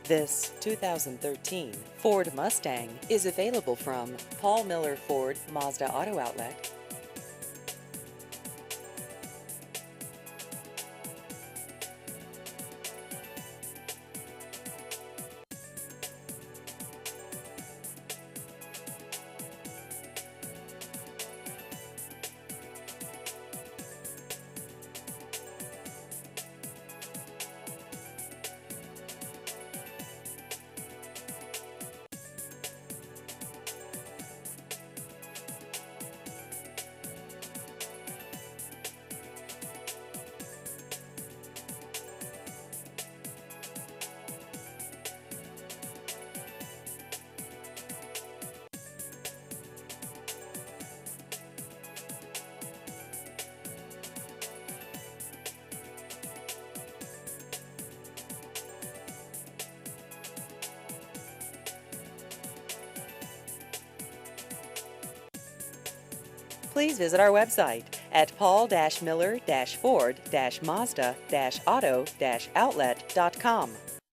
This 2013 Ford Mustang is available from Paul Miller Ford Mazda Auto Outlet. Please visit our website at paul-miller-ford-mazda-auto-outlet.com.